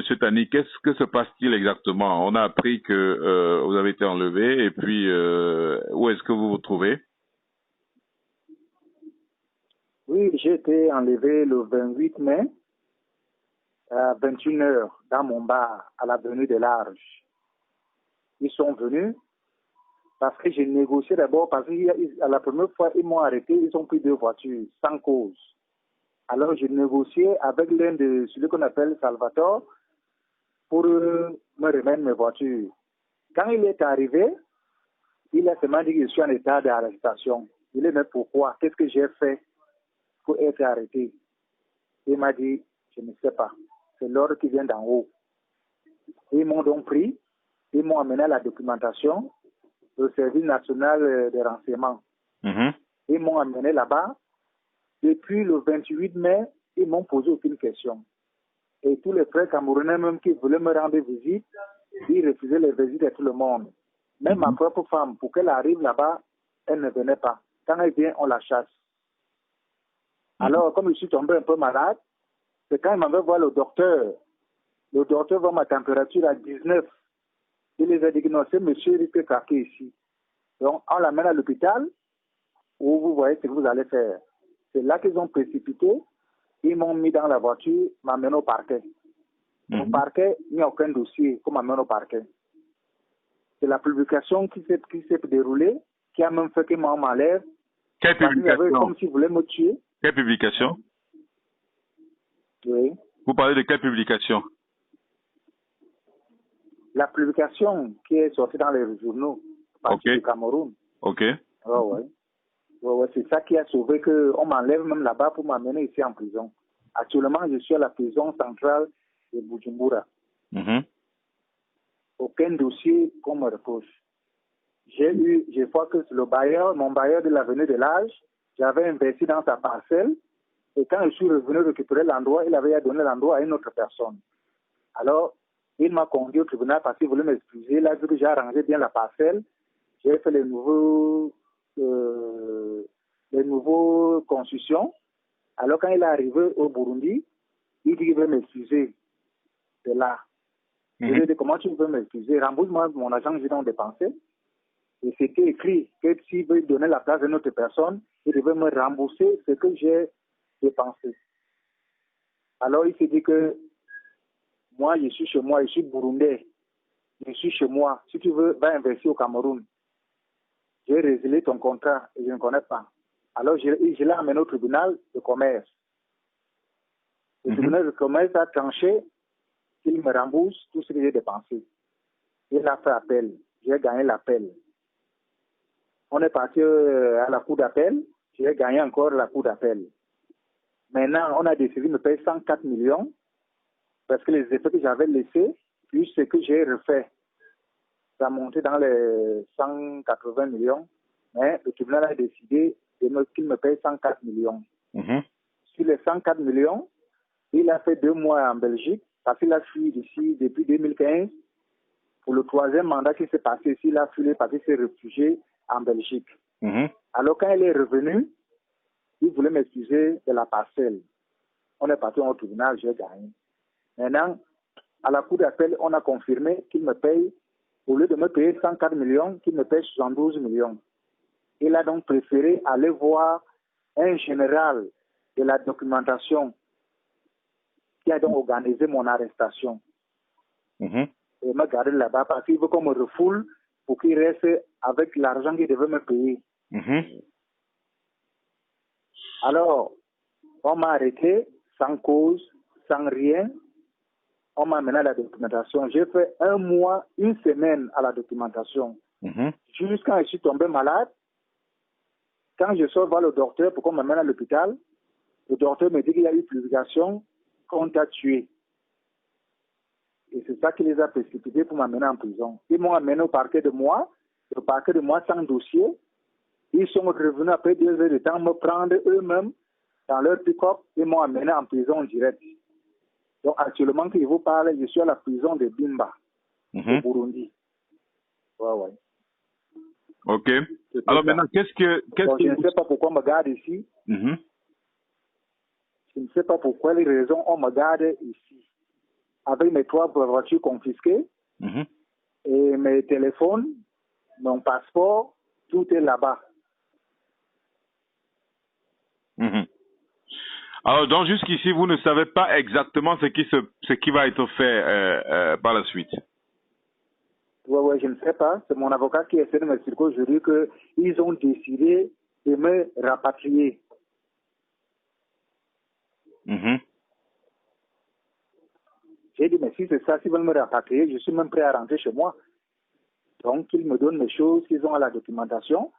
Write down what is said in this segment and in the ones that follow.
Monsieur Tani, qu'est-ce que se passe-t-il exactement? On a appris que vous avez été enlevé et puis où est-ce que vous vous trouvez? Oui, j'ai été enlevé le 28 mai à 21 heures dans mon bar à l'avenue de Large. Ils sont venus parce que j'ai négocié d'abord, parce qu'à la première fois, ils m'ont arrêté, ils ont pris 2 voitures sans cause. Alors, j'ai négocié avec l'un de celui qu'on appelle Salvatore pour me remettre mes voitures. Quand il est arrivé, il a seulement dit que je suis en état d'arrestation. Il a dit, mais pourquoi? Qu'est-ce que j'ai fait pour être arrêté? Il m'a dit, je ne sais pas. C'est l'ordre qui vient d'en haut. Ils m'ont donc pris, ils m'ont amené à la documentation, le service national de renseignement. Ils m'ont amené là-bas. Depuis le 28 mai, ils m'ont posé aucune question. Et tous les frères camerounais même qui voulaient me rendre visite, ils refusaient les visites à tout le monde. Même ma propre femme, pour qu'elle arrive là-bas, elle ne venait pas. Quand elle vient, on la chasse. Alors, comme je suis tombé un peu malade, c'est quand il m'avait voir le docteur voit ma température à 19. Il les a dit que non, ce monsieur risque de craquer ici. Donc, on l'amène à l'hôpital où vous voyez ce que vous allez faire. C'est là qu'ils ont précipité. Ils m'ont mis dans la voiture, m'amènent au parquet. Au parquet, il n'y a aucun dossier pour m'amener au parquet. C'est la publication qui s'est déroulée, qui a même fait que moi, on m'enlève. Quelle publication? Comme s'ils voulaient me tuer. Quelle publication? Oui. Vous parlez de quelle publication? La publication qui est sortie dans les journaux du Cameroun. Ok. Ouais, c'est ça qui a sauvé qu'on m'enlève même là-bas pour m'amener ici en prison. Actuellement, je suis à la prison centrale de Bujumbura. Aucun dossier qu'on me reproche. Je vois que mon bailleur de l'avenue de l'Âge, j'avais investi dans sa parcelle, et quand je suis revenu récupérer l'endroit, il avait donné l'endroit à une autre personne. Alors, il m'a conduit au tribunal parce qu'il voulait m'excuser. Là, vu que j'ai arrangé bien la parcelle, j'ai fait les nouveaux constructions. Alors, quand il est arrivé au Burundi, il dit qu'il veut m'excuser. C'est là. Je lui ai dit, comment tu veux m'excuser? Rembourse-moi mon argent que j'ai donc dépensé. Et c'était écrit que s'il veut donner la place à une autre personne, il devait me rembourser ce que j'ai dépensé. Alors, il s'est dit que moi, je suis chez moi, je suis burundais. Je suis chez moi. Si tu veux, va investir au Cameroun. J'ai résilié ton contrat et je ne connais pas. Alors, je l'ai amené au tribunal de commerce. Le tribunal de commerce a tranché qu'il me rembourse tout ce que j'ai dépensé. Il a fait appel. J'ai gagné l'appel. On est parti à la cour d'appel. J'ai gagné encore la cour d'appel. Maintenant, on a décidé de me payer 104 millions parce que les effets que j'avais laissés, plus ce que j'ai refait, ça a monté dans les 180 millions. Mais le tribunal a décidé qu'il me paye 104 millions. Sur les 104 millions, il a fait 2 mois en Belgique parce qu'il a fui d'ici depuis 2015. Pour le 3e mandat qui s'est passé ici, il a fui parce qu'il s'est réfugié en Belgique. Alors quand il est revenu, il voulait m'excuser de la parcelle. On est parti au tribunal, j'ai gagné. Maintenant, à la cour d'appel, on a confirmé qu'il me paye, au lieu de me payer 104 millions, qu'il me paye 72 millions. Il a donc préféré aller voir un général de la documentation qui a donc organisé mon arrestation. Et me garder là-bas parce qu'il veut qu'on me refoule pour qu'il reste avec l'argent qu'il devait me payer. Alors, on m'a arrêté sans cause, sans rien. On m'a amené à la documentation. J'ai fait 1 mois, 1 semaine à la documentation. Jusqu'à je suis tombé malade. Quand je sors voir le docteur pour qu'on m'amène à l'hôpital, le docteur me dit qu'il y a eu publication qu'on t'a tué. Et c'est ça qui les a précipités pour m'amener en prison. Ils m'ont amené au parquet de moi, sans dossier. Ils sont revenus après 2 heures de temps me prendre eux-mêmes dans leur pick-up. Ils m'ont amené en prison direct. Donc actuellement que je vous parle, je suis à la prison de Bimba, au Burundi. Ouais. Ok. Alors maintenant, je ne sais pas pourquoi on me garde ici. Je ne sais pas pourquoi les raisons on me garde ici. avec mes 3 voitures confisquées, et mes téléphones, mon passeport, tout est là-bas. Alors, donc, jusqu'ici, vous ne savez pas exactement ce qui va être fait par la suite. Ouais, je ne sais pas. C'est mon avocat qui essaie de m'expliquer aujourd'hui qu'ils ont décidé de me rapatrier. J'ai dit, mais si c'est ça, s'ils veulent me rapatrier, je suis même prêt à rentrer chez moi. Donc, ils me donnent les choses qu'ils ont à la documentation.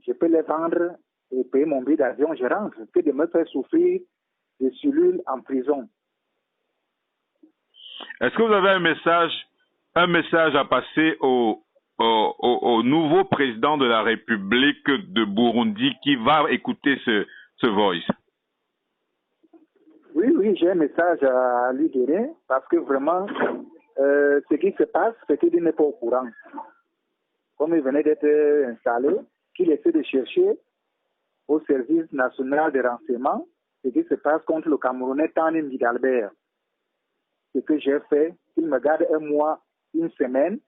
Je peux les vendre et payer mon billet d'avion, je rentre. Que de me faire souffrir des cellules en prison. Est-ce que vous avez un message à passer au nouveau président de la République de Burundi qui va écouter ce voice? Oui, j'ai un message à lui donner parce que vraiment, ce qui se passe, c'est qu'il n'est pas au courant. Comme il venait d'être installé, qu'il essaie de chercher au service national de renseignement ce qui se passe contre le Camerounais Tani Mbidalbert. Ce que j'ai fait, qu'il me garde un mois, une semaine,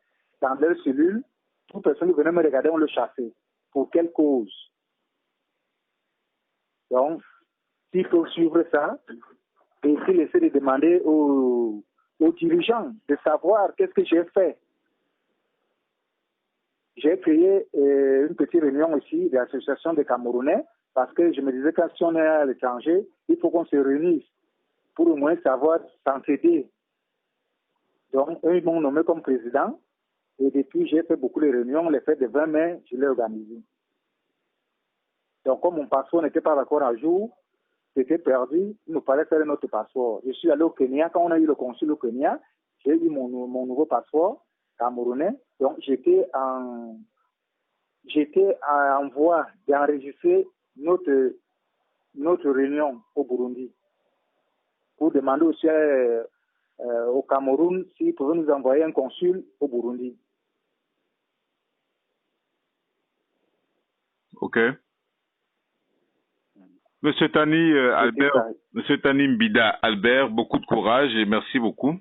dans leur cellule, toute personne qui venait me regarder, on le chassait. Pour quelle cause? Donc, s'il faut suivre ça, et s'il essaie de demander aux dirigeants de savoir qu'est-ce que j'ai fait. J'ai créé une petite réunion ici de l'association des Camerounais parce que je me disais que si on est à l'étranger, il faut qu'on se réunisse pour au moins savoir s'entraider. Donc, eux, ils m'ont nommé comme président et depuis, j'ai fait beaucoup de réunions. Les fêtes de 20 mai, je l'ai organisé. Donc, comme mon passeport n'était pas encore à jour, c'était perdu, il me fallait faire un autre passeport. Je suis allé au Kenya, quand on a eu le consul au Kenya, j'ai eu mon nouveau passeport camerounais. Donc, j'étais en voie d'enregistrer notre réunion au Burundi pour demander aussi au Cameroun s'ils pouvaient nous envoyer un consul au Burundi. Ok. Monsieur Tani Monsieur Tani Mbida Albert, beaucoup de courage et merci beaucoup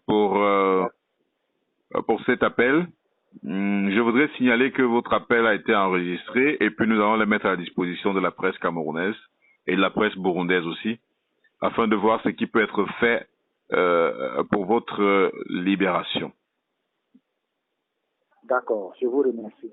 pour cet appel. Je voudrais signaler que votre appel a été enregistré et puis nous allons le mettre à la disposition de la presse camerounaise et de la presse burundaise aussi, afin de voir ce qui peut être fait pour votre libération. D'accord, je vous remercie.